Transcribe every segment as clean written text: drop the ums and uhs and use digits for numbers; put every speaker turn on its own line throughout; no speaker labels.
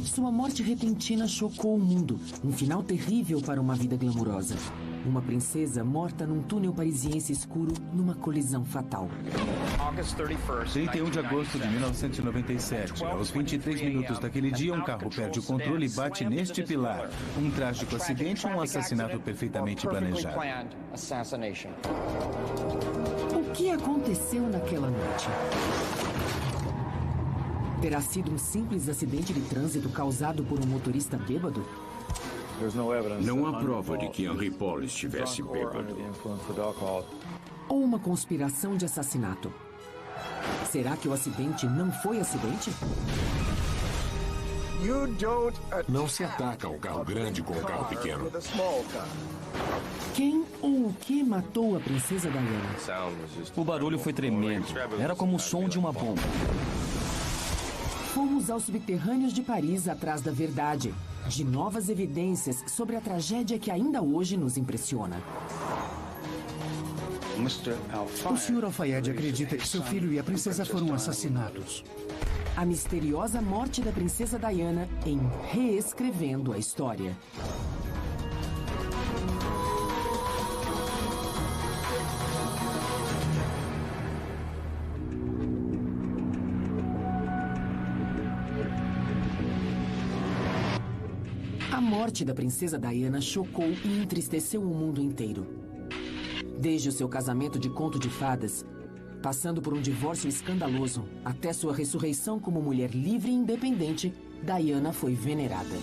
Sua morte repentina chocou o mundo. Um final terrível para uma vida glamurosa. Uma princesa morta num túnel parisiense escuro numa colisão fatal.
31 de agosto de 1997. Aos 23 minutos daquele dia, um carro perde o controle e bate neste pilar. Um trágico acidente ou um assassinato perfeitamente planejado?
O que aconteceu naquela noite? Terá sido um simples acidente de trânsito causado por um motorista bêbado?
Não há prova de que Henry Paul estivesse bêbado.
Ou uma conspiração de assassinato? Será que o acidente não foi acidente?
Não se ataca um carro grande com um carro pequeno.
Quem ou o que matou a princesa Diana?
O barulho foi tremendo. Era como o som de uma bomba.
Fomos aos subterrâneos de Paris atrás da verdade, de novas evidências sobre a tragédia que ainda hoje nos impressiona.
O Sr. Al-Fayed acredita que seu filho e a princesa foram assassinados.
A misteriosa morte da princesa Diana em Reescrevendo a História. A morte da princesa Diana chocou e entristeceu o mundo inteiro. Desde o seu casamento de conto de fadas, passando por um divórcio escandaloso, até sua ressurreição como mulher livre e independente, Diana foi venerada.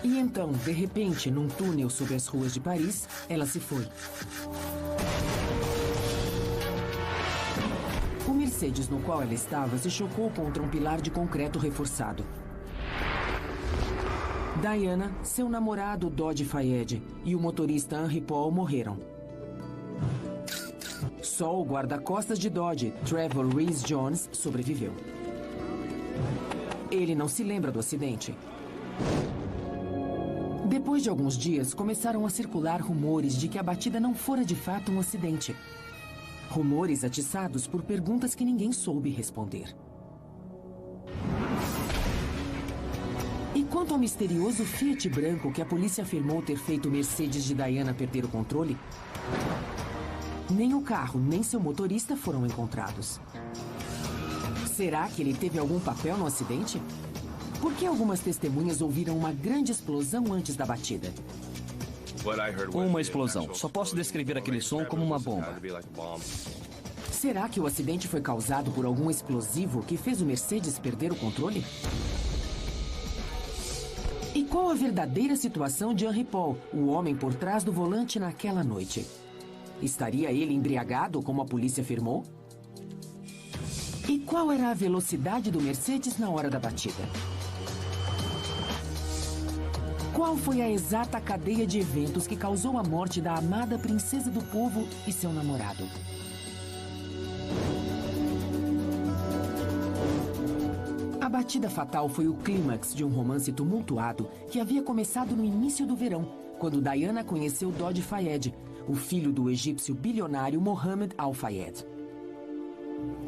E então, de repente, num túnel sob as ruas de Paris, ela se foi. O Mercedes no qual ela estava se chocou contra um pilar de concreto reforçado. Diana, seu namorado Dodge Fayed e o motorista Henry Paul morreram. Só o guarda-costas de Dodge, Trevor Rhys Jones, sobreviveu. Ele não se lembra do acidente. Depois de alguns dias, começaram a circular rumores de que a batida não fora de fato um acidente. Rumores atiçados por perguntas que ninguém soube responder. E quanto ao misterioso Fiat branco que a polícia afirmou ter feito o Mercedes de Diana perder o controle, nem o carro, nem seu motorista foram encontrados. Será que ele teve algum papel no acidente? Por que algumas testemunhas ouviram uma grande explosão antes da batida?
Uma explosão. Só posso descrever aquele som como uma bomba.
Será que o acidente foi causado por algum explosivo que fez o Mercedes perder o controle? E qual a verdadeira situação de Henry Paul, o homem por trás do volante naquela noite? Estaria ele embriagado, como a polícia afirmou? E qual era a velocidade do Mercedes na hora da batida? Qual foi a exata cadeia de eventos que causou a morte da amada princesa do povo e seu namorado? A batida fatal foi o clímax de um romance tumultuado que havia começado no início do verão, quando Diana conheceu Dodge Fayed, o filho do egípcio bilionário Mohammed Al-Fayed.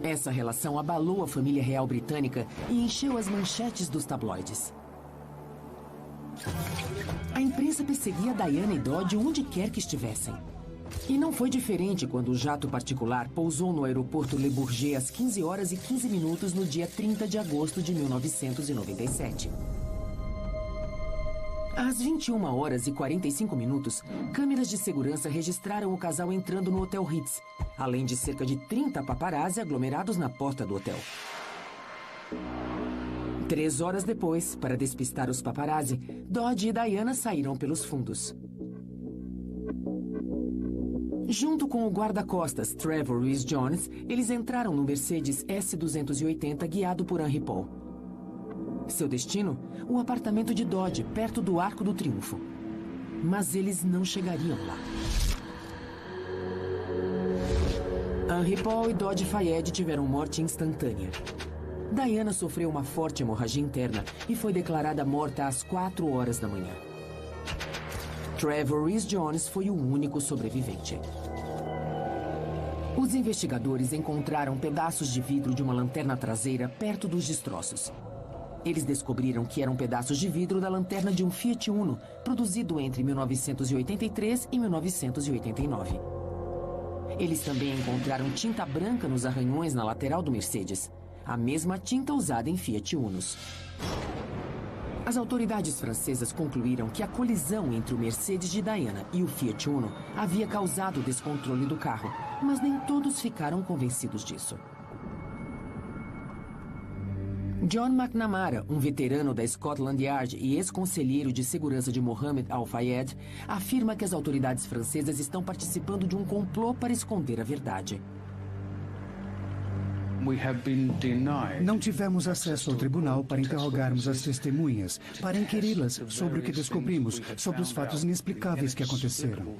Essa relação abalou a família real britânica e encheu as manchetes dos tabloides. A imprensa perseguia Diana e Dodge onde quer que estivessem. E não foi diferente quando o jato particular pousou no aeroporto Le Bourget às 15 horas e 15 minutos no dia 30 de agosto de 1997. Às 21 horas e 45 minutos, câmeras de segurança registraram o casal entrando no Hotel Ritz, além de cerca de 30 paparazzi aglomerados na porta do hotel. 3 horas depois, para despistar os paparazzi, Dodge e Diana saíram pelos fundos. Junto com o guarda-costas Trevor Rhys Jones, eles entraram no Mercedes S280 guiado por Henry Paul. Seu destino? O apartamento de Dodge, perto do Arco do Triunfo. Mas eles não chegariam lá. Henry Paul e Dodge Fayed tiveram morte instantânea. Diana sofreu uma forte hemorragia interna e foi declarada morta às 4 horas da manhã. Trevor Rhys Jones foi o único sobrevivente. Os investigadores encontraram pedaços de vidro de uma lanterna traseira perto dos destroços. Eles descobriram que eram pedaços de vidro da lanterna de um Fiat Uno, produzido entre 1983 e 1989. Eles também encontraram tinta branca nos arranhões na lateral do Mercedes, a mesma tinta usada em Fiat Unos. As autoridades francesas concluíram que a colisão entre o Mercedes de Diana e o Fiat Uno havia causado o descontrole do carro, mas nem todos ficaram convencidos disso. John McNamara, um veterano da Scotland Yard e ex-conselheiro de segurança de Mohammed Al-Fayed, afirma que as autoridades francesas estão participando de um complô para esconder a verdade.
Não tivemos acesso ao tribunal para interrogarmos as testemunhas, para inquiri-las sobre o que descobrimos, sobre os fatos inexplicáveis que aconteceram.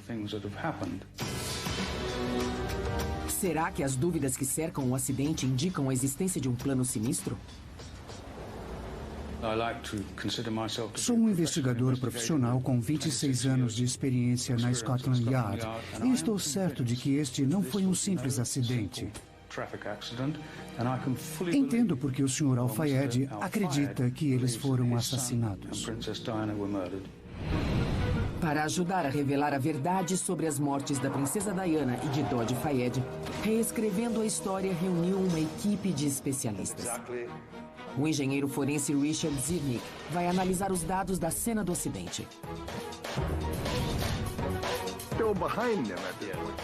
Será que as dúvidas que cercam o acidente indicam a existência de um plano sinistro?
Sou um investigador profissional com 26 anos de experiência na Scotland Yard e estou certo de que este não foi um simples acidente. Entendo porque o Sr. Al-Fayed acredita que eles foram assassinados.
Para ajudar a revelar a verdade sobre as mortes da princesa Diana e de Dodi Fayed, Reescrevendo a História reuniu uma equipe de especialistas. O engenheiro forense Richard Zirnick vai analisar os dados da cena do acidente.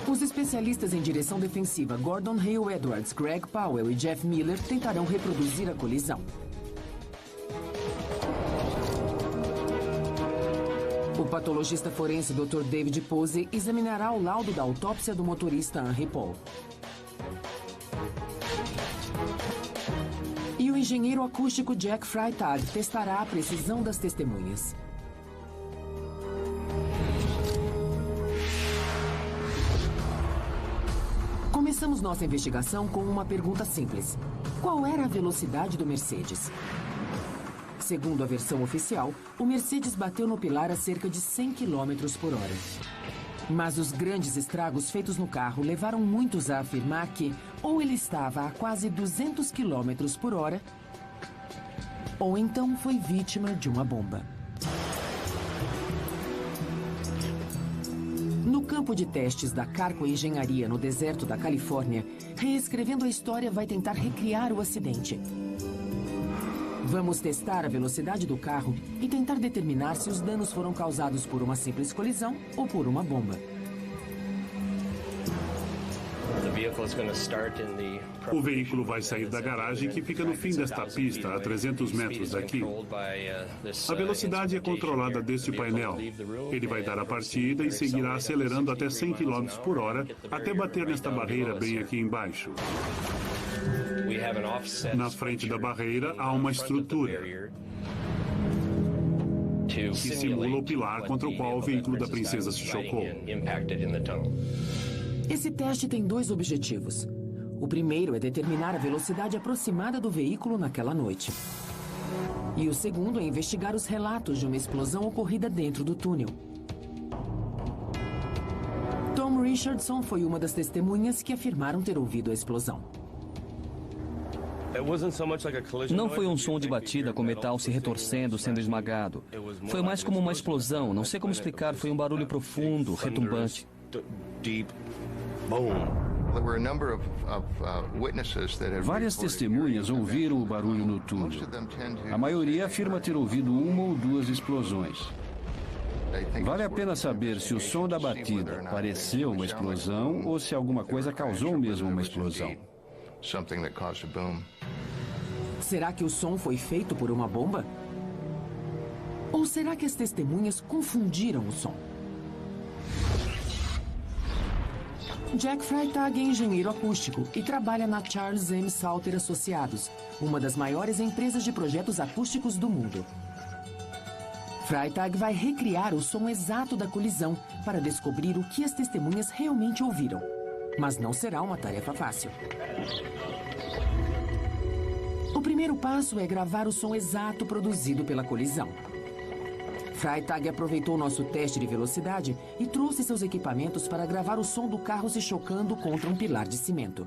Os especialistas em direção defensiva Gordon Hale Edwards, Greg Powell e Jeff Miller tentarão reproduzir a colisão. O patologista forense Dr. David Posey examinará o laudo da autópsia do motorista Henry Paul. E o engenheiro acústico Jack Freitag testará a precisão das testemunhas. Começamos nossa investigação com uma pergunta simples. Qual era a velocidade do Mercedes? Segundo a versão oficial, o Mercedes bateu no pilar a cerca de 100 km por hora. Mas os grandes estragos feitos no carro levaram muitos a afirmar que ou ele estava a quase 200 km por hora, ou então foi vítima de uma bomba. No campo de testes da Carco Engenharia no deserto da Califórnia, Reescrevendo a História vai tentar recriar o acidente. Vamos testar a velocidade do carro e tentar determinar se os danos foram causados por uma simples colisão ou por uma bomba.
O veículo vai sair da garagem que fica no fim desta pista, a 300 metros daqui. A velocidade é controlada deste painel. Ele vai dar a partida e seguirá acelerando até 100 km por hora, até bater nesta barreira bem aqui embaixo. Na frente da barreira há uma estrutura que simula o pilar contra o qual o veículo da princesa se chocou.
Esse teste tem dois objetivos. O primeiro é determinar a velocidade aproximada do veículo naquela noite. E o segundo é investigar os relatos de uma explosão ocorrida dentro do túnel. Tom Richardson foi uma das testemunhas que afirmaram ter ouvido a explosão.
Não foi um som de batida com metal se retorcendo, sendo esmagado. Foi mais como uma explosão, não sei como explicar, foi um barulho profundo, retumbante.
Várias testemunhas ouviram o barulho no túnel. A maioria afirma ter ouvido uma ou duas explosões. Vale a pena saber se o som da batida pareceu uma explosão ou se alguma coisa causou mesmo uma explosão.
Será que o som foi feito por uma bomba? Ou será que as testemunhas confundiram o som? Jack Freitag é engenheiro acústico e trabalha na Charles M. Salter Associados, uma das maiores empresas de projetos acústicos do mundo. Freitag vai recriar o som exato da colisão para descobrir o que as testemunhas realmente ouviram. Mas não será uma tarefa fácil. O primeiro passo é gravar o som exato produzido pela colisão. Freitag aproveitou nosso teste de velocidade e trouxe seus equipamentos para gravar o som do carro se chocando contra um pilar de cimento.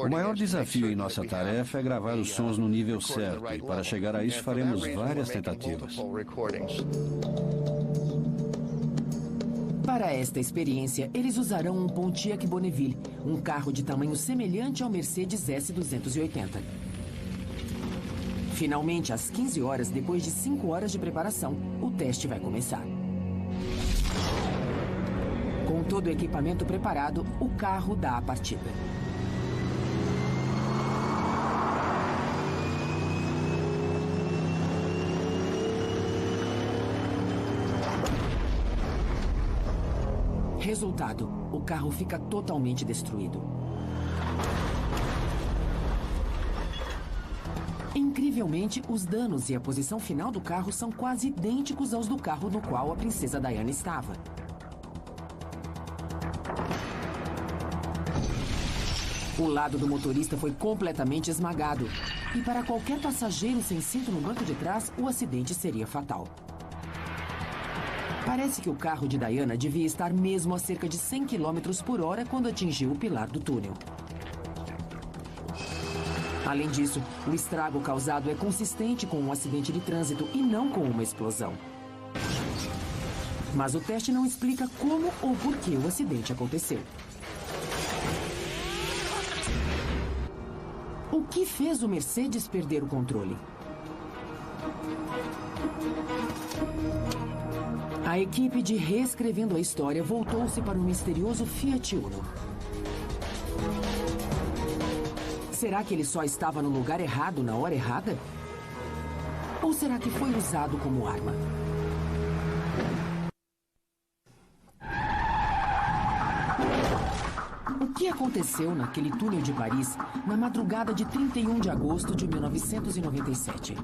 O maior desafio em nossa tarefa é gravar os sons no nível certo, e para chegar a isso faremos várias tentativas.
Para esta experiência, eles usarão um Pontiac Bonneville, um carro de tamanho semelhante ao Mercedes S280. Finalmente, às 15 horas, depois de 5 horas de preparação, o teste vai começar. Com todo o equipamento preparado, o carro dá a partida. Resultado: o carro fica totalmente destruído. Incrivelmente, os danos e a posição final do carro são quase idênticos aos do carro no qual a princesa Diana estava. O lado do motorista foi completamente esmagado. E para qualquer passageiro sem cinto no banco de trás, o acidente seria fatal. Parece que o carro de Diana devia estar mesmo a cerca de 100 km por hora quando atingiu o pilar do túnel. Além disso, o estrago causado é consistente com um acidente de trânsito e não com uma explosão. Mas o teste não explica como ou por que o acidente aconteceu. O que fez o Mercedes perder o controle? A equipe de Reescrevendo a História voltou-se para o misterioso Fiat Uno. Será que ele só estava no lugar errado na hora errada? Ou será que foi usado como arma? O que aconteceu naquele túnel de Paris na madrugada de 31 de agosto de 1997?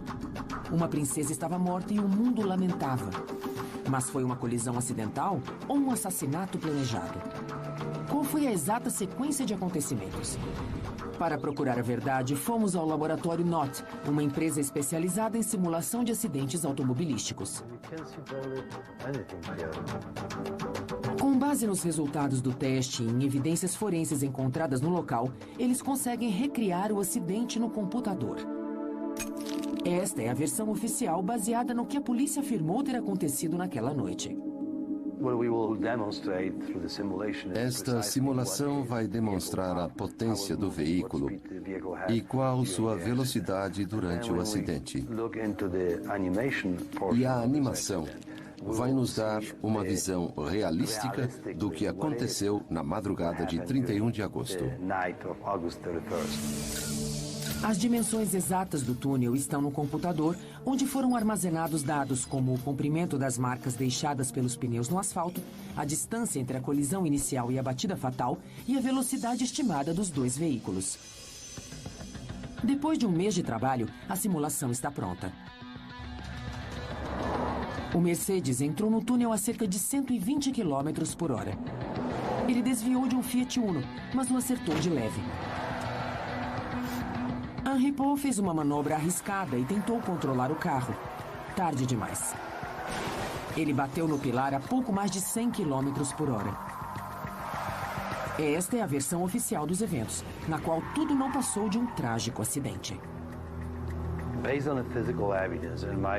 Uma princesa estava morta e o mundo lamentava. Mas foi uma colisão acidental ou um assassinato planejado? Qual foi a exata sequência de acontecimentos? Para procurar a verdade, fomos ao laboratório NOT, uma empresa especializada em simulação de acidentes automobilísticos. Com base nos resultados do teste e em evidências forenses encontradas no local, eles conseguem recriar o acidente no computador. Esta é a versão oficial baseada no que a polícia afirmou ter acontecido naquela noite.
Esta simulação vai demonstrar a potência do veículo e qual sua velocidade durante o acidente. E a animação vai nos dar uma visão realística do que aconteceu na madrugada de 31 de agosto.
As dimensões exatas do túnel estão no computador, onde foram armazenados dados como o comprimento das marcas deixadas pelos pneus no asfalto, a distância entre a colisão inicial e a batida fatal e a velocidade estimada dos dois veículos. Depois de um mês de trabalho, a simulação está pronta. O Mercedes entrou no túnel a cerca de 120 km por hora. Ele desviou de um Fiat Uno, mas o acertou de leve. Henri Paul fez uma manobra arriscada e tentou controlar o carro. Tarde demais. Ele bateu no pilar a pouco mais de 100 km por hora. Esta é a versão oficial dos eventos, na qual tudo não passou de um trágico acidente.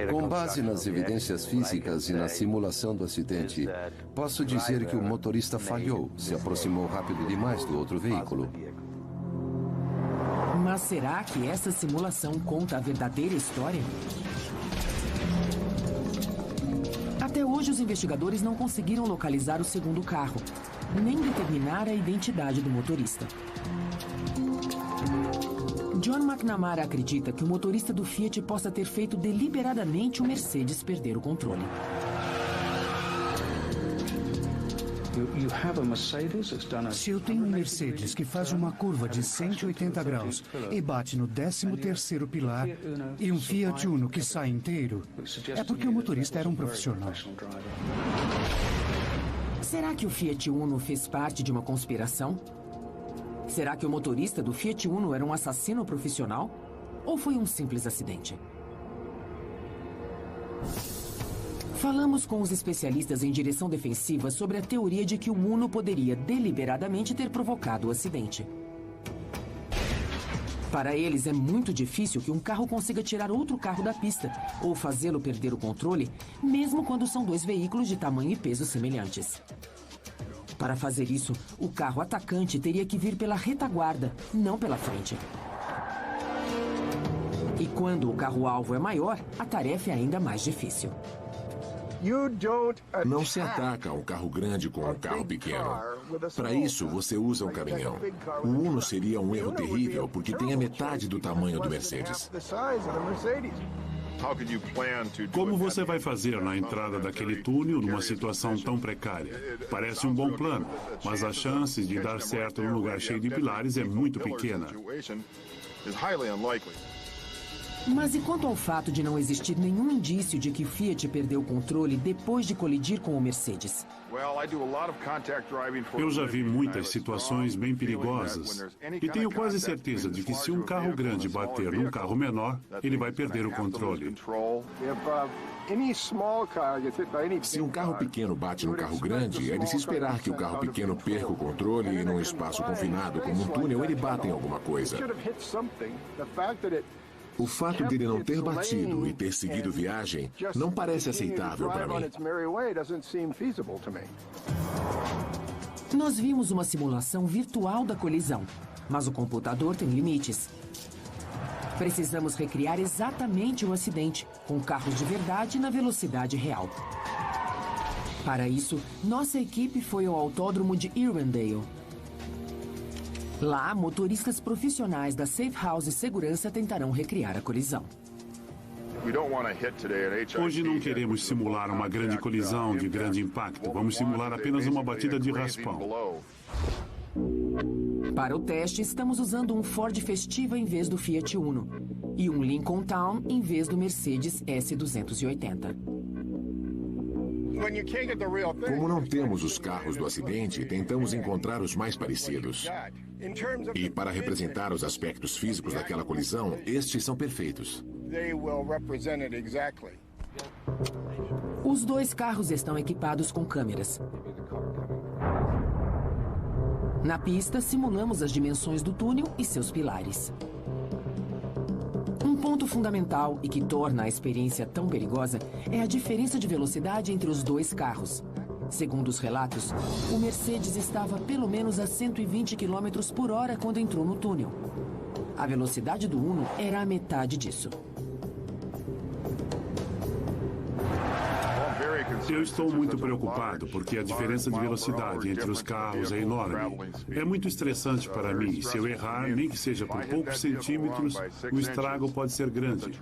Com base nas evidências físicas e na simulação do acidente, posso dizer que o motorista falhou, se aproximou rápido demais do outro veículo.
Mas será que essa simulação conta a verdadeira história? Até hoje, os investigadores não conseguiram localizar o segundo carro, nem determinar a identidade do motorista. John McNamara acredita que o motorista do Fiat possa ter feito deliberadamente o Mercedes perder o controle.
Se eu tenho um Mercedes que faz uma curva de 180 graus e bate no 13º pilar e um Fiat Uno que sai inteiro, é porque o motorista era um profissional.
Será que o Fiat Uno fez parte de uma conspiração? Será que o motorista do Fiat Uno era um assassino profissional? Ou foi um simples acidente? Falamos com os especialistas em direção defensiva sobre a teoria de que o Uno poderia deliberadamente ter provocado o acidente. Para eles, é muito difícil que um carro consiga tirar outro carro da pista ou fazê-lo perder o controle, mesmo quando são dois veículos de tamanho e peso semelhantes. Para fazer isso, o carro atacante teria que vir pela retaguarda, não pela frente. E quando o carro-alvo é maior, a tarefa é ainda mais difícil.
Não se ataca um carro grande com um carro pequeno. Para isso, você usa um caminhão. O Uno seria um erro terrível, porque tem a metade do tamanho do Mercedes.
Como você vai fazer na entrada daquele túnel numa situação tão precária? Parece um bom plano, mas as chances de dar certo num lugar cheio de pilares é muito pequena.
Mas e quanto ao fato de não existir nenhum indício de que Fiat perdeu o controle depois de colidir com o Mercedes?
Eu já vi muitas situações bem perigosas e tenho quase certeza de que se um carro grande bater num carro menor, ele vai perder o controle.
Se um carro pequeno bate num carro grande, é de se esperar que o carro pequeno perca o controle e num espaço confinado como um túnel ele bata em alguma coisa. O fato dele não ter batido e ter seguido viagem não parece aceitável para mim.
Nós vimos uma simulação virtual da colisão, mas o computador tem limites. Precisamos recriar exatamente o acidente, com carros de verdade na velocidade real. Para isso, nossa equipe foi ao autódromo de Irwindale. Lá, motoristas profissionais da Safe House Segurança tentarão recriar a colisão.
Hoje não queremos simular uma grande colisão de grande impacto. Vamos simular apenas uma batida de raspão.
Para o teste, estamos usando um Ford Festiva em vez do Fiat Uno e um Lincoln Town em vez do Mercedes S280.
Como não temos os carros do acidente, tentamos encontrar os mais parecidos. E para representar os aspectos físicos daquela colisão, estes são perfeitos.
Os dois carros estão equipados com câmeras. Na pista, simulamos as dimensões do túnel e seus pilares. Um ponto fundamental e que torna a experiência tão perigosa é a diferença de velocidade entre os dois carros. Segundo os relatos, o Mercedes estava pelo menos a 120 km por hora quando entrou no túnel. A velocidade do Uno era a metade disso.
Eu estou muito preocupado porque a diferença de velocidade entre os carros é enorme. É muito estressante para mim. Se eu errar, nem que seja por poucos centímetros, o estrago pode ser grande.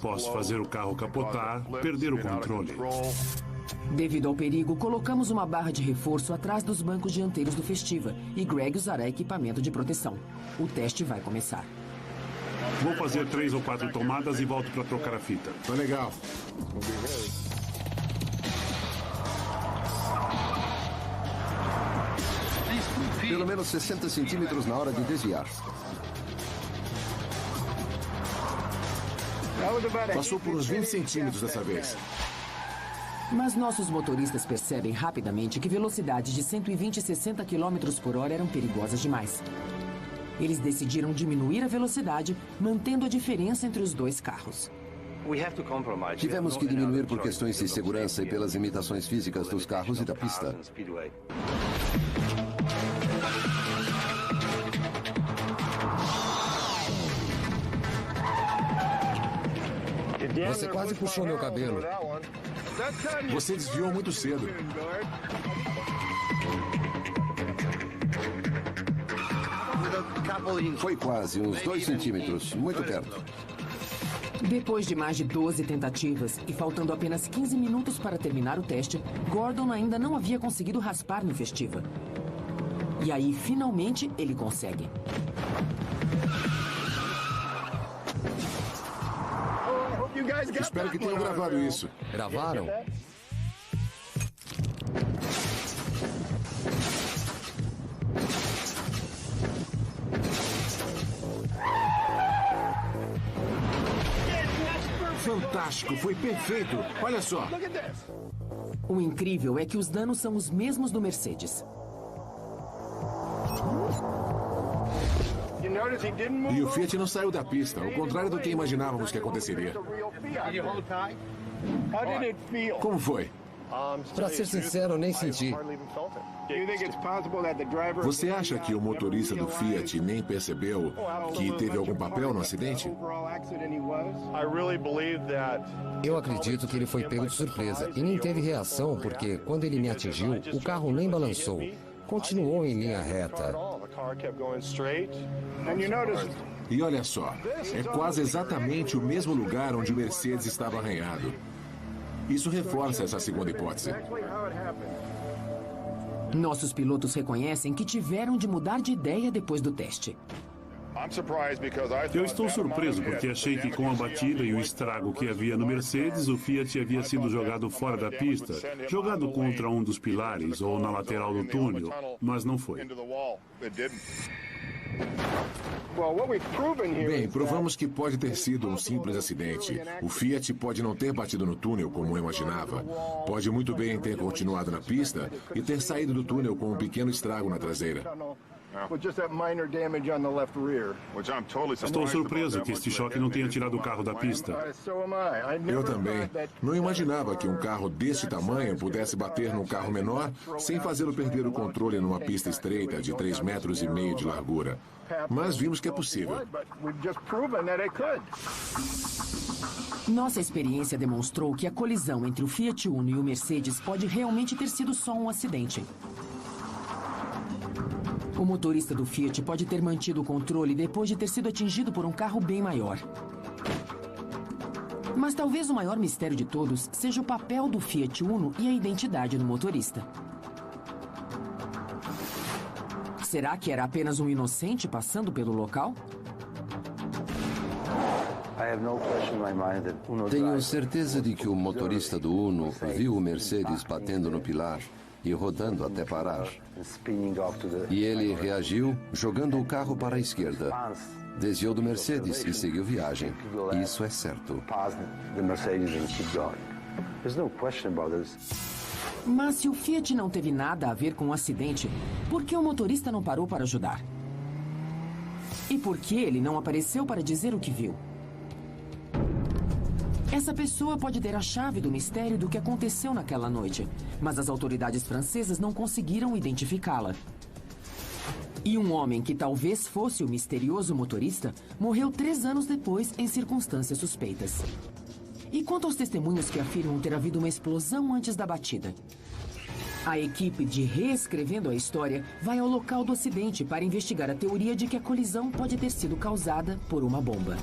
Posso fazer o carro capotar, perder o controle.
Devido ao perigo, colocamos uma barra de reforço atrás dos bancos dianteiros do Festiva e Greg usará equipamento de proteção. O teste vai começar.
Vou fazer 3 ou 4 tomadas e volto para trocar a fita.
Tá legal.
Pelo menos 60 centímetros na hora de desviar.
Passou por uns 20 centímetros dessa vez.
Mas nossos motoristas percebem rapidamente que velocidades de 120 e 60 km por hora eram perigosas demais. Eles decidiram diminuir a velocidade, mantendo a diferença entre os dois carros.
Tivemos que diminuir por questões de segurança e pelas limitações físicas dos carros e da pista.
Você quase puxou meu cabelo. Você desviou muito cedo.
Foi quase, uns 2 centímetros, muito perto.
Depois de mais de 12 tentativas e faltando apenas 15 minutos para terminar o teste, Gordon ainda não havia conseguido raspar no Festiva. E aí, finalmente, ele consegue.
Espero que tenham gravado isso.
Gravaram?
fantástico, foi perfeito. Olha só.
O incrível é que os danos são os mesmos do Mercedes.
E o Fiat não saiu da pista, ao contrário do que imaginávamos que aconteceria. Como foi?
Pra ser sincero, nem senti.
Você acha que o motorista do Fiat nem percebeu que teve algum papel no acidente?
Eu acredito que ele foi pego de surpresa e nem teve reação porque, quando ele me atingiu, o carro nem balançou. Continuou em linha reta.
E olha só, é quase exatamente o mesmo lugar onde o Mercedes estava arranhado. Isso reforça essa segunda hipótese.
Nossos pilotos reconhecem que tiveram de mudar de ideia depois do teste.
Eu estou surpreso porque achei que com a batida e o estrago que havia no Mercedes, o Fiat havia sido jogado fora da pista, jogado contra um dos pilares ou na lateral do túnel, mas não foi.
Bem, provamos que pode ter sido um simples acidente. O Fiat pode não ter batido no túnel como eu imaginava. Pode muito bem ter continuado na pista e ter saído do túnel com um pequeno estrago na traseira.
Estou surpreso que este choque não tenha tirado o carro da pista.
Eu também. Não imaginava que um carro deste tamanho pudesse bater num carro menor sem fazê-lo perder o controle numa pista estreita de 3,5 metros de largura. Mas vimos que é possível.
Nossa experiência demonstrou que a colisão entre o Fiat Uno e o Mercedes pode realmente ter sido só um acidente. O motorista do Fiat pode ter mantido o controle depois de ter sido atingido por um carro bem maior. Mas talvez o maior mistério de todos seja o papel do Fiat Uno e a identidade do motorista. Será que era apenas um inocente passando pelo local?
Tenho certeza de que o motorista do Uno viu o Mercedes batendo no pilar e rodando até parar. E ele reagiu jogando o carro para a esquerda. Desviou do Mercedes e seguiu viagem. Isso é certo.
Mas se o Fiat não teve nada a ver com o acidente, por que o motorista não parou para ajudar? E por que ele não apareceu para dizer o que viu? Essa pessoa pode ter a chave do mistério do que aconteceu naquela noite, mas as autoridades francesas não conseguiram identificá-la. E um homem que talvez fosse o misterioso motorista morreu 3 anos depois em circunstâncias suspeitas. E quanto aos testemunhos que afirmam ter havido uma explosão antes da batida? A equipe de Reescrevendo a História vai ao local do acidente para investigar a teoria de que a colisão pode ter sido causada por uma bomba.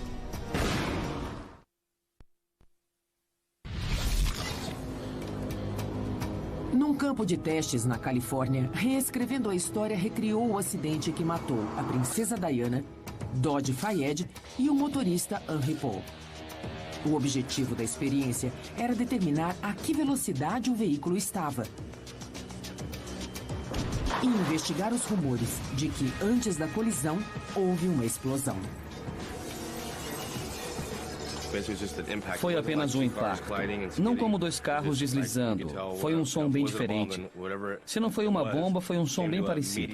Num campo de testes na Califórnia, Reescrevendo a História recriou o acidente que matou a princesa Diana, Dodge Fayed e o motorista Henry Paul. O objetivo da experiência era determinar a que velocidade o veículo estava e investigar os rumores de que, antes da colisão, houve uma explosão.
Foi apenas um impacto, não como 2 carros deslizando. Foi um som bem diferente. Se não foi uma bomba, foi um som bem parecido.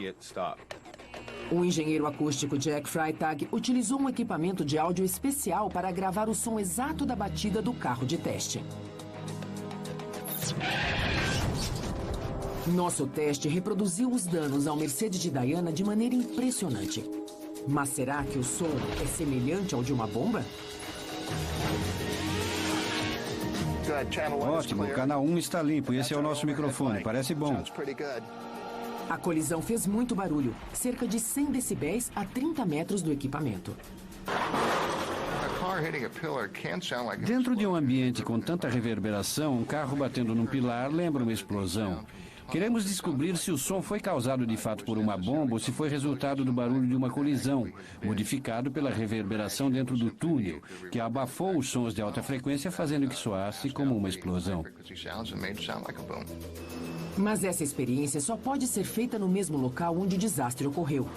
O engenheiro acústico Jack Freitag utilizou um equipamento de áudio especial para gravar o som exato da batida do carro de teste. Nosso teste reproduziu os danos ao Mercedes de Diana de maneira impressionante. Mas será que o som é semelhante ao de uma bomba?
Ótimo, o canal 1 está limpo e esse é o nosso microfone, parece bom.
A colisão fez muito barulho, cerca de 100 decibéis a 30 metros do equipamento.
Dentro de um ambiente com tanta reverberação, um carro batendo num pilar lembra uma explosão. Queremos descobrir se o som foi causado de fato por uma bomba ou se foi resultado do barulho de uma colisão, modificado pela reverberação dentro do túnel, que abafou os sons de alta frequência, fazendo que soasse como uma explosão.
Mas essa experiência só pode ser feita no mesmo local onde o desastre ocorreu.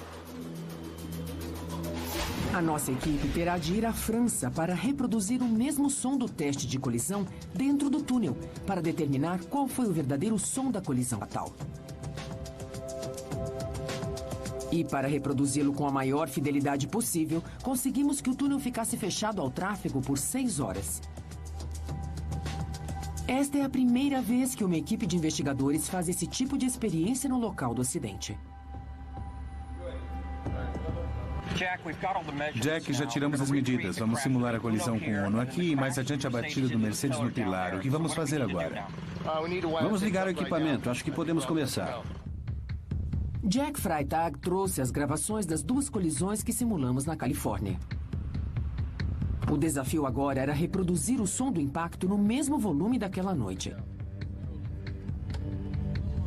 A nossa equipe terá de ir à França para reproduzir o mesmo som do teste de colisão dentro do túnel, para determinar qual foi o verdadeiro som da colisão fatal. E para reproduzi-lo com a maior fidelidade possível, conseguimos que o túnel ficasse fechado ao tráfego por 6 horas. Esta é a primeira vez que uma equipe de investigadores faz esse tipo de experiência no local do acidente.
Jack, já tiramos as medidas. Vamos simular a colisão com o Uno aqui e mais adiante a batida do Mercedes no pilar. O que vamos fazer agora?
Vamos ligar o equipamento. Acho que podemos começar.
Jack Freitag trouxe as gravações das 2 colisões que simulamos na Califórnia. O desafio agora era reproduzir o som do impacto no mesmo volume daquela noite.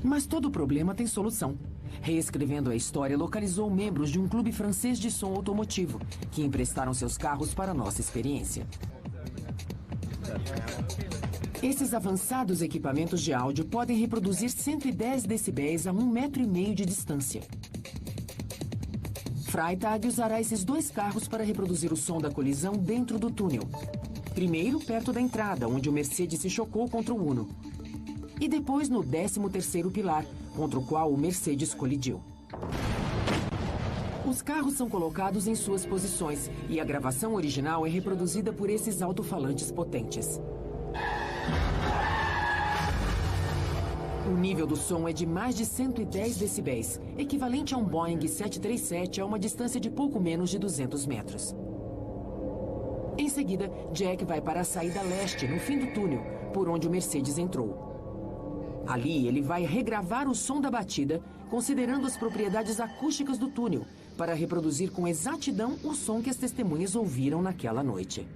Mas todo problema tem solução. Reescrevendo a história, localizou membros de um clube francês de som automotivo, que emprestaram seus carros para nossa experiência. Esses avançados equipamentos de áudio podem reproduzir 110 decibéis a 1,5 metro de distância. Freitag usará esses 2 carros para reproduzir o som da colisão dentro do túnel. Primeiro, perto da entrada, onde o Mercedes se chocou contra o Uno. E depois no 13º pilar, contra o qual o Mercedes colidiu. Os carros são colocados em suas posições e a gravação original é reproduzida por esses alto-falantes potentes. O nível do som é de mais de 110 decibéis, equivalente a um Boeing 737 a uma distância de pouco menos de 200 metros. Em seguida, Jack vai para a saída leste, no fim do túnel, por onde o Mercedes entrou. Ali, ele vai regravar o som da batida, considerando as propriedades acústicas do túnel, para reproduzir com exatidão o som que as testemunhas ouviram naquela noite.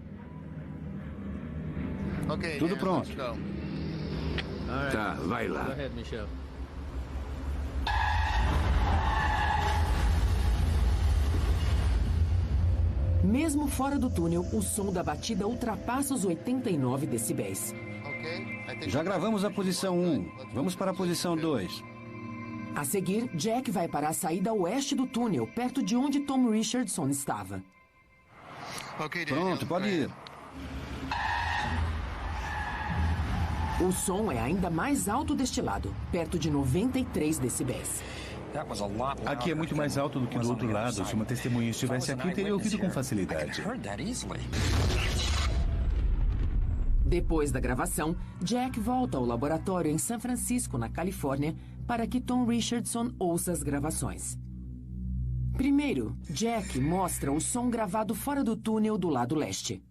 Tudo pronto.
Tá, vai lá.
Mesmo fora do túnel, o som da batida ultrapassa os 89 decibéis.
Já gravamos a posição 1. Vamos para a posição 2.
A seguir, Jack vai para a saída oeste do túnel, perto de onde Tom Richardson estava.
Pronto, pode ir.
O som é ainda mais alto deste lado, perto de 93 decibéis.
Aqui é muito mais alto do que do outro lado. Se uma testemunha estivesse aqui, teria ouvido com facilidade.
Depois da gravação, Jack volta ao laboratório em São Francisco, na Califórnia, para que Tom Richardson ouça as gravações. Primeiro, Jack mostra o som gravado fora do túnel do lado leste.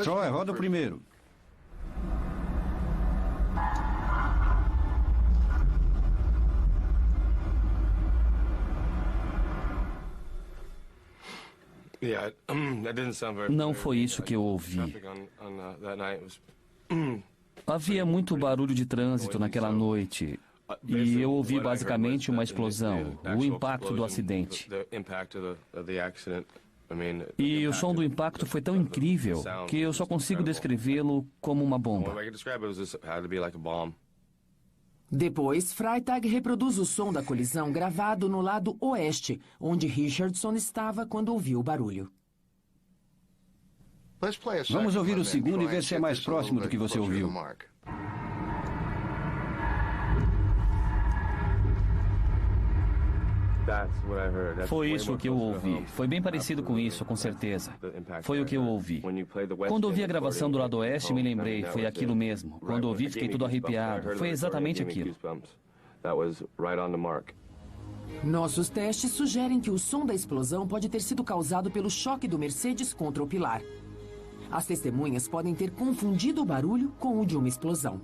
Troy, roda o primeiro.
Não foi isso que eu ouvi. Havia muito barulho de trânsito naquela noite. E eu ouvi basicamente uma explosão, o impacto do acidente. E o som do impacto foi tão incrível que eu só consigo descrevê-lo como uma bomba.
Depois, Freitag reproduz o som da colisão gravado no lado oeste, onde Richardson estava quando ouviu o barulho.
Vamos ouvir o segundo e ver se é mais próximo do que você ouviu.
Foi isso que eu ouvi. Foi bem parecido com isso, com certeza. Foi o que eu ouvi. Quando ouvi a gravação do lado oeste, me lembrei, foi aquilo mesmo. Quando ouvi, fiquei todo arrepiado. Foi exatamente aquilo.
Nossos testes sugerem que o som da explosão pode ter sido causado pelo choque do Mercedes contra o pilar. As testemunhas podem ter confundido o barulho com o de uma explosão.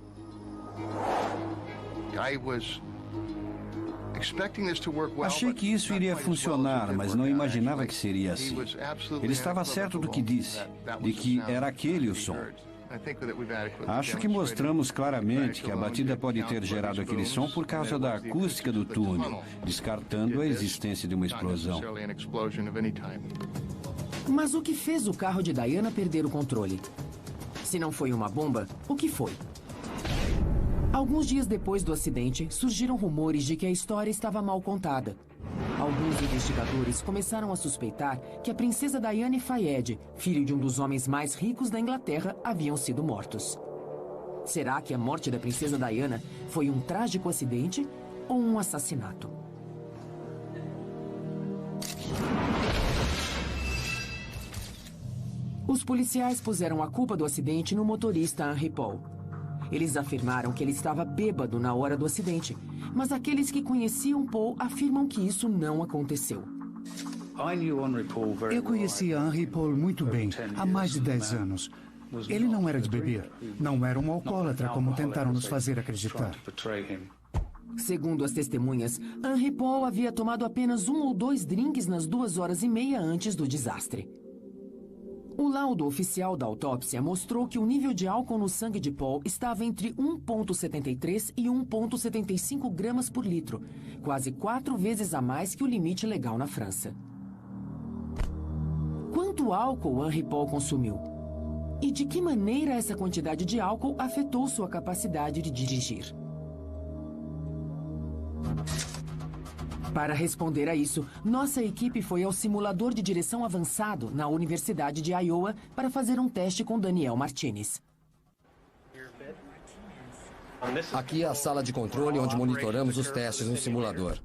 Achei que isso iria funcionar, mas não imaginava que seria assim. Ele estava certo do que disse, de que era aquele o som. Acho que mostramos claramente que a batida pode ter gerado aquele som por causa da acústica do túnel, descartando a existência de uma explosão.
Mas o que fez o carro de Diana perder o controle? Se não foi uma bomba, o que foi? Alguns dias depois do acidente, surgiram rumores de que a história estava mal contada. Ao Alguns investigadores começaram a suspeitar que a princesa Diana e Fayed, filho de um dos homens mais ricos da Inglaterra, haviam sido mortos. Será que a morte da princesa Diana foi um trágico acidente ou um assassinato? Os policiais puseram a culpa do acidente no motorista Henry Paul. Eles afirmaram que ele estava bêbado na hora do acidente, mas aqueles que conheciam Paul afirmam que isso não aconteceu.
Eu conhecia Henry Paul muito bem, há mais de 10 anos. Ele não era de beber, não era um alcoólatra como tentaram nos fazer acreditar.
Segundo as testemunhas, Henry Paul havia tomado apenas 1 ou 2 drinks nas 2h30 antes do desastre. O laudo oficial da autópsia mostrou que o nível de álcool no sangue de Paul estava entre 1,73 e 1,75 gramas por litro, quase 4 vezes a mais que o limite legal na França. Quanto álcool Henry Paul consumiu? E de que maneira essa quantidade de álcool afetou sua capacidade de dirigir? Para responder a isso, nossa equipe foi ao simulador de direção avançado na Universidade de Iowa para fazer um teste com Daniel Martinez.
Aqui é a sala de controle onde monitoramos os testes no simulador.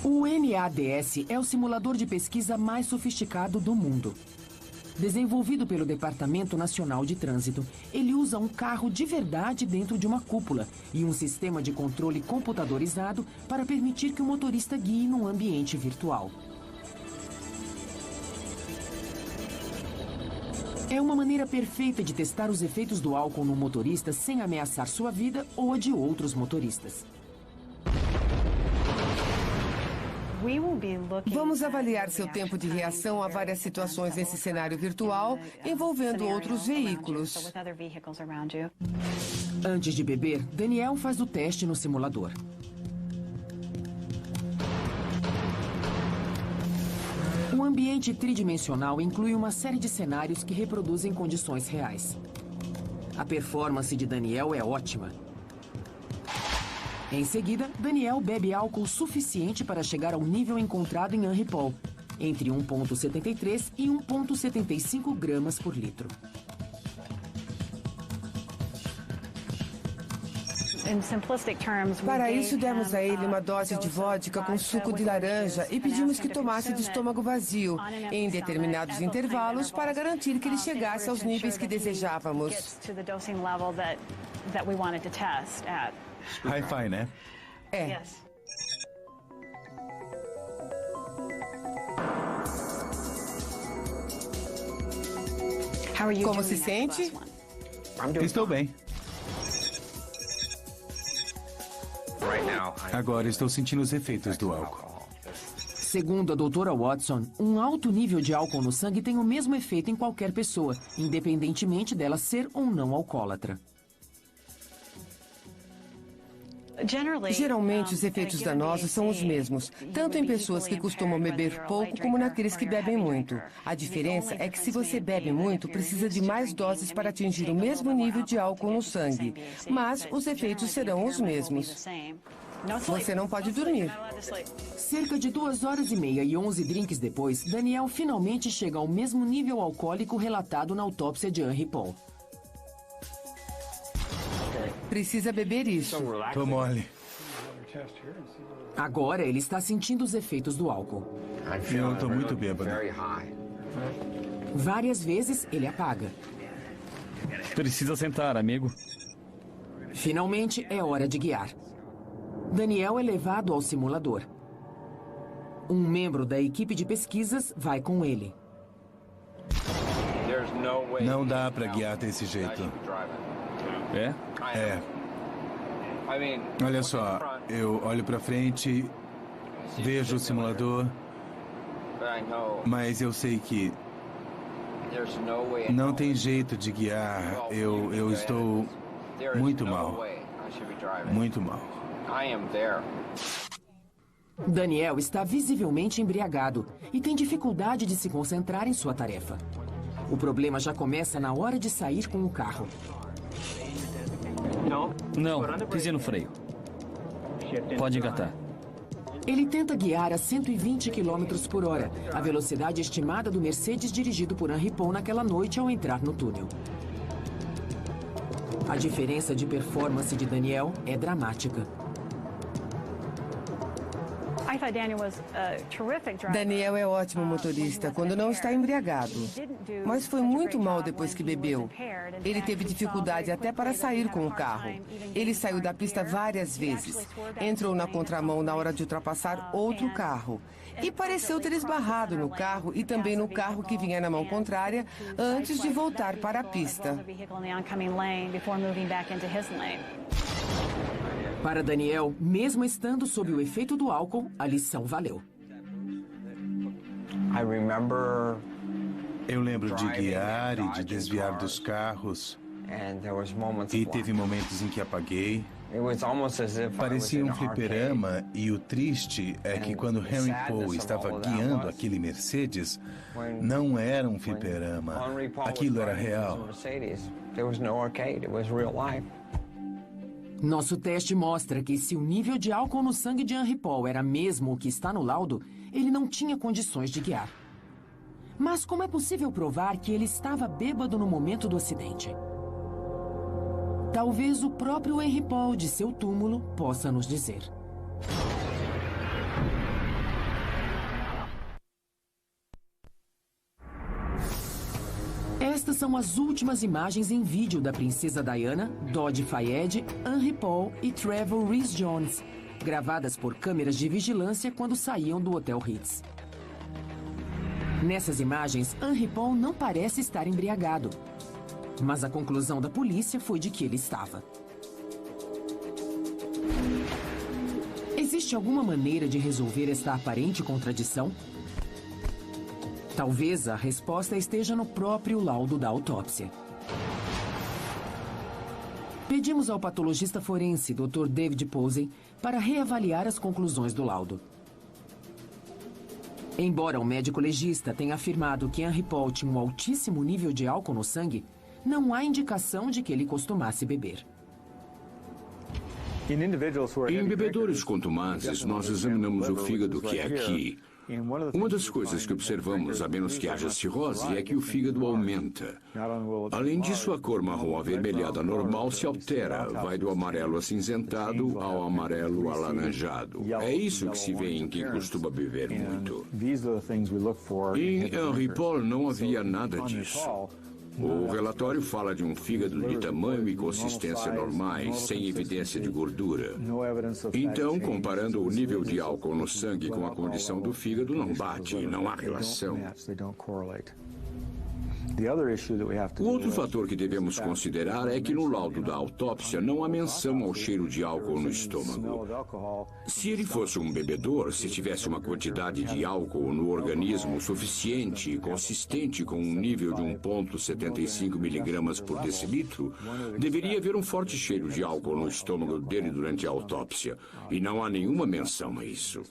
O NADS é o simulador de pesquisa mais sofisticado do mundo. Desenvolvido pelo Departamento Nacional de Trânsito, ele usa um carro de verdade dentro de uma cúpula e um sistema de controle computadorizado para permitir que o motorista guie num ambiente virtual. É uma maneira perfeita de testar os efeitos do álcool no motorista sem ameaçar sua vida ou a de outros motoristas.
Vamos avaliar seu tempo de reação a várias situações nesse cenário virtual, envolvendo outros veículos.
Antes de beber, Daniel faz o teste no simulador. O ambiente tridimensional inclui uma série de cenários que reproduzem condições reais. A performance de Daniel é ótima. Em seguida, Daniel bebe álcool suficiente para chegar ao nível encontrado em Henry Paul, entre 1,73 e 1,75 gramas por litro.
Para isso, demos a ele uma dose de vodka com suco de laranja e pedimos que tomasse de estômago vazio, em determinados intervalos, para garantir que ele chegasse aos níveis que desejávamos.
Hi-fi, né?
É. Como se sente?
Estou bem. Agora estou sentindo os efeitos do álcool.
Segundo a doutora Watson, um alto nível de álcool no sangue tem o mesmo efeito em qualquer pessoa, independentemente dela ser ou não alcoólatra.
Geralmente, os efeitos danosos são os mesmos, tanto em pessoas que costumam beber pouco como naqueles que bebem muito. A diferença é que se você bebe muito, precisa de mais doses para atingir o mesmo nível de álcool no sangue, mas os efeitos serão os mesmos. Você não pode dormir.
Cerca de 2h30 e 11 drinks depois, Daniel finalmente chega ao mesmo nível alcoólico relatado na autópsia de Henry Paul.
Precisa beber isso.
Tô mole.
Agora ele está sentindo os efeitos do álcool.
Eu tô muito bêbado.
Várias vezes ele apaga.
Precisa sentar, amigo.
Finalmente é hora de guiar. Daniel é levado ao simulador. Um membro da equipe de pesquisas vai com ele.
Não dá pra guiar desse jeito.
É?
É. Olha só, eu olho pra frente, vejo o simulador, mas eu sei que não tem jeito de guiar. Eu estou muito mal. Muito mal.
Daniel está visivelmente embriagado e tem dificuldade de se concentrar em sua tarefa. O problema já começa na hora de sair com o carro.
Não, pisei no freio. Pode engatar.
Ele tenta guiar a 120 km por hora, a velocidade estimada do Mercedes dirigido por Henry Paul naquela noite ao entrar no túnel. A diferença de performance de Daniel é dramática.
Daniel é ótimo motorista quando não está embriagado, mas foi muito mal depois que bebeu. Ele teve dificuldade até para sair com o carro. Ele saiu da pista várias vezes, entrou na contramão na hora de ultrapassar outro carro e pareceu ter esbarrado no carro e também no carro que vinha na mão contrária antes de voltar para a pista.
Para Daniel, mesmo estando sob o efeito do álcool, a lição valeu.
Eu lembro de guiar e de desviar dos carros. E teve momentos em que apaguei. Parecia um fliperama, e o triste é que quando Henry Paul estava guiando aquele Mercedes, não era um fliperama. Aquilo era real.
Nosso teste mostra que se o nível de álcool no sangue de Henry Paul era mesmo o que está no laudo, ele não tinha condições de guiar. Mas como é possível provar que ele estava bêbado no momento do acidente? Talvez o próprio Henry Paul, de seu túmulo, possa nos dizer. Estas são as últimas imagens em vídeo da princesa Diana, Dodi Fayed, Henry Paul e Trevor Rhys-Jones, gravadas por câmeras de vigilância quando saíam do Hotel Ritz. Nessas imagens, Henry Paul não parece estar embriagado, mas a conclusão da polícia foi de que ele estava. Existe alguma maneira de resolver esta aparente contradição? Talvez a resposta esteja no próprio laudo da autópsia. Pedimos ao patologista forense, Dr. David Posey, para reavaliar as conclusões do laudo. Embora o médico legista tenha afirmado que Henry Paul tinha um altíssimo nível de álcool no sangue, não há indicação de que ele costumasse beber.
Em bebedores contumazes, nós examinamos o fígado, que é aqui. Uma das coisas que observamos, a menos que haja cirrose, é que o fígado aumenta. Além disso, a cor marrom avermelhada normal se altera, vai do amarelo acinzentado ao amarelo alaranjado. É isso que se vê em quem costuma beber muito. Em Henry Paul não havia nada disso. O relatório fala de um fígado de tamanho e consistência normais, sem evidência de gordura. Então, comparando o nível de álcool no sangue com a condição do fígado, não bate, não há relação. O outro fator que devemos considerar é que no laudo da autópsia não há menção ao cheiro de álcool no estômago. Se ele fosse um bebedor, se tivesse uma quantidade de álcool no organismo suficiente e consistente com um nível de 1,75 miligramas por decilitro, deveria haver um forte cheiro de álcool no estômago dele durante a autópsia. E não há nenhuma menção a isso.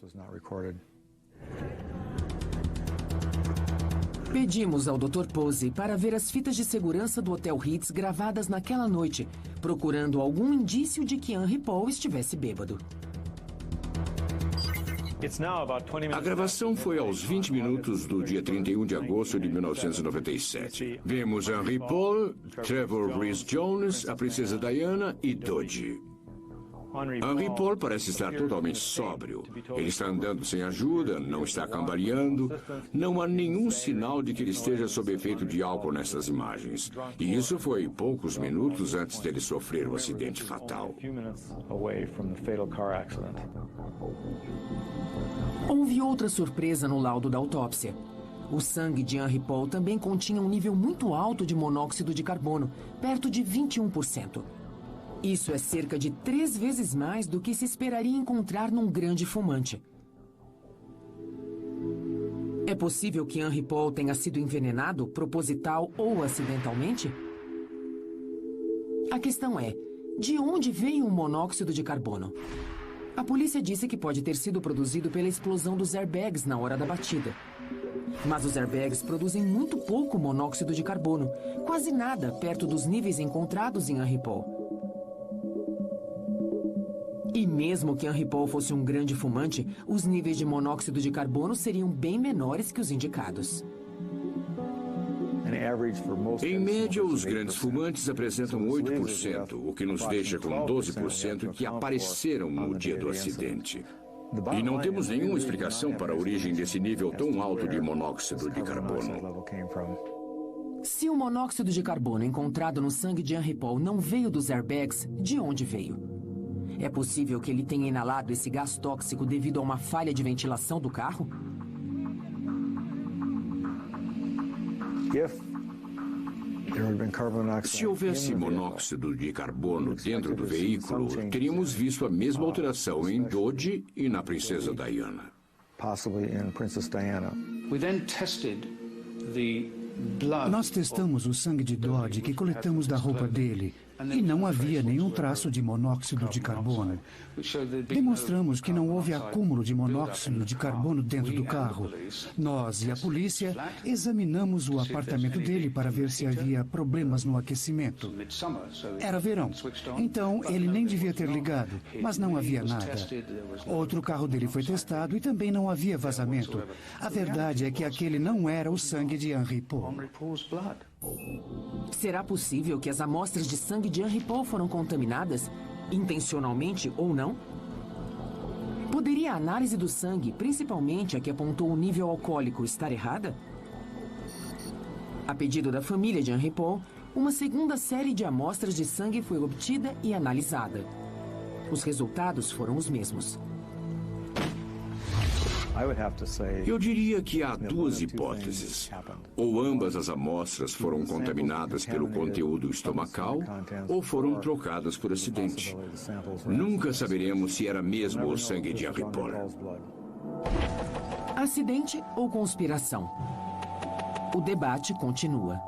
Pedimos ao Dr. Posey para ver as fitas de segurança do Hotel Ritz gravadas naquela noite, procurando algum indício de que Henry Paul estivesse bêbado.
A gravação foi aos 20 minutos do dia 31 de agosto de 1997. Vemos Henry Paul, Trevor Rhys-Jones, a princesa Diana e Dodi. Henry Paul parece estar totalmente sóbrio. Ele está andando sem ajuda, não está cambaleando. Não há nenhum sinal de que ele esteja sob efeito de álcool nessas imagens. E isso foi poucos minutos antes dele sofrer o acidente fatal.
Houve outra surpresa no laudo da autópsia. O sangue de Henry Paul também continha um nível muito alto de monóxido de carbono, perto de 21%. Isso é cerca de 3 vezes mais do que se esperaria encontrar num grande fumante. É possível que Henry Paul tenha sido envenenado, proposital ou acidentalmente? A questão é, de onde veio o monóxido de carbono? A polícia disse que pode ter sido produzido pela explosão dos airbags na hora da batida. Mas os airbags produzem muito pouco monóxido de carbono, quase nada perto dos níveis encontrados em Henry Paul. E mesmo que Henry Paul fosse um grande fumante, os níveis de monóxido de carbono seriam bem menores que os indicados.
Em média, os grandes fumantes apresentam 8%, o que nos deixa com 12% que apareceram no dia do acidente. E não temos nenhuma explicação para a origem desse nível tão alto de monóxido de carbono.
Se o monóxido de carbono encontrado no sangue de Henry Paul não veio dos airbags, de onde veio? É possível que ele tenha inalado esse gás tóxico devido a uma falha de ventilação do carro?
Se houvesse monóxido de carbono dentro do veículo, teríamos visto a mesma alteração em Dodge e na Princesa Diana.
Nós testamos o sangue de Dodge que coletamos da roupa dele e não havia nenhum traço de monóxido de carbono. Demonstramos que não houve acúmulo de monóxido de carbono dentro do carro. Nós e a polícia examinamos o apartamento dele para ver se havia problemas no aquecimento. Era verão, então ele nem devia ter ligado, mas não havia nada. Outro carro dele foi testado e também não havia vazamento. A verdade é que aquele não era o sangue de Henry Paul.
Será possível que as amostras de sangue de Henry Paul foram contaminadas, intencionalmente ou não? Poderia a análise do sangue, principalmente a que apontou o nível alcoólico, estar errada? A pedido da família de Henry Paul, uma segunda série de amostras de sangue foi obtida e analisada. Os resultados foram os mesmos.
Eu diria que há duas hipóteses. Ou ambas as amostras foram contaminadas pelo conteúdo estomacal, ou foram trocadas por acidente. Nunca saberemos se era mesmo o sangue de Henry Paul.
Acidente ou conspiração? O debate continua.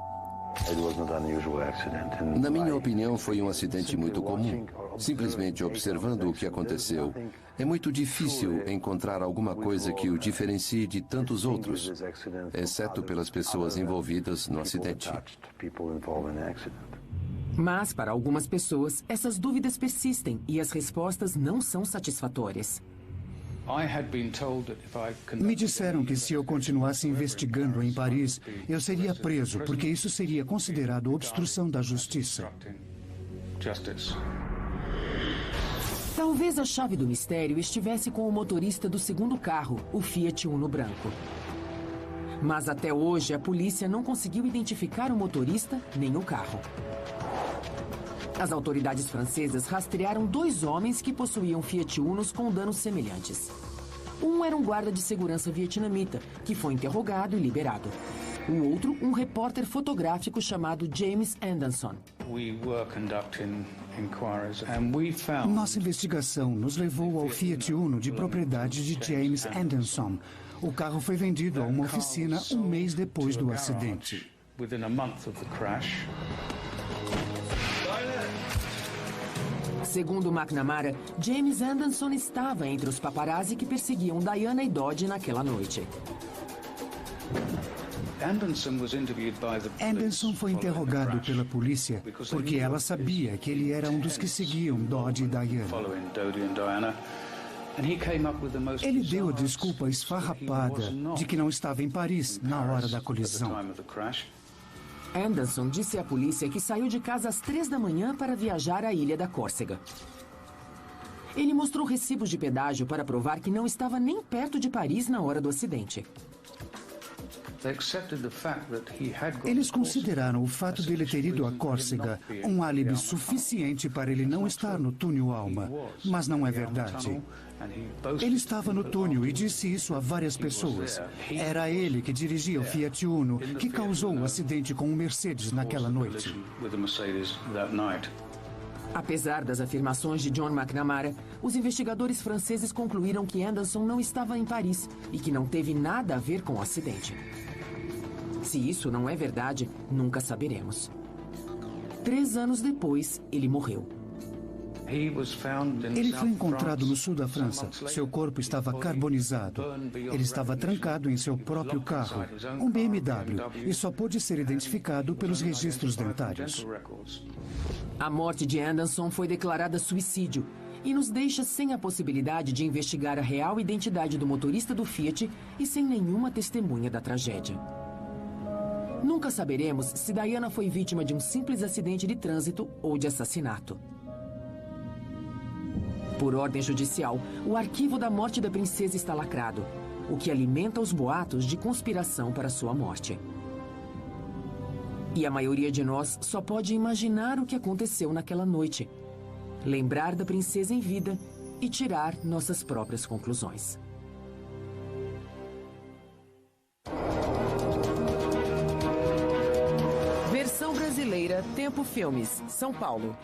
Na minha opinião, foi um acidente muito comum. Simplesmente observando o que aconteceu, é muito difícil encontrar alguma coisa que o diferencie de tantos outros, exceto pelas pessoas envolvidas no acidente.
Mas, para algumas pessoas, essas dúvidas persistem e as respostas não são satisfatórias.
Me disseram que se eu continuasse investigando em Paris, eu seria preso, porque isso seria considerado obstrução da justiça.
Talvez a chave do mistério estivesse com o motorista do segundo carro, o Fiat Uno branco. Mas até hoje a polícia não conseguiu identificar o motorista nem o carro. As autoridades francesas rastrearam 2 homens que possuíam Fiat Unos com danos semelhantes. Um era um guarda de segurança vietnamita, que foi interrogado e liberado. O outro, um repórter fotográfico chamado James Anderson.
Nossa investigação nos levou ao Fiat Uno de propriedade de James Anderson. O carro foi vendido a uma oficina um mês depois do acidente.
Segundo McNamara, James Anderson estava entre os paparazzi que perseguiam Diana e Dodge naquela noite.
Anderson foi interrogado pela polícia porque ela sabia que ele era um dos que seguiam Dodge e Diana. Ele deu a desculpa esfarrapada de que não estava em Paris na hora da colisão.
Anderson disse à polícia que saiu de casa às 3 da manhã para viajar à ilha da Córcega. Ele mostrou recibos de pedágio para provar que não estava nem perto de Paris na hora do acidente.
Eles consideraram o fato dele ter ido à Córcega um álibi suficiente para ele não estar no túnel Alma, mas não é verdade. Ele estava no túnel e disse isso a várias pessoas. Era ele que dirigia o Fiat Uno que causou o acidente com o Mercedes naquela noite.
Apesar das afirmações de John McNamara, os investigadores franceses concluíram que Anderson não estava em Paris e que não teve nada a ver com o acidente. Se isso não é verdade, nunca saberemos. 3 anos depois, ele morreu.
Ele foi encontrado no sul da França. Seu corpo estava carbonizado. Ele estava trancado em seu próprio carro, um BMW, e só pôde ser identificado pelos registros dentários.
A morte de Anderson foi declarada suicídio e nos deixa sem a possibilidade de investigar a real identidade do motorista do Fiat e sem nenhuma testemunha da tragédia. Nunca saberemos se Diana foi vítima de um simples acidente de trânsito ou de assassinato. Por ordem judicial, o arquivo da morte da princesa está lacrado, o que alimenta os boatos de conspiração para sua morte. E a maioria de nós só pode imaginar o que aconteceu naquela noite, lembrar da princesa em vida e tirar nossas próprias conclusões. Versão brasileira, Tempo Filmes, São Paulo.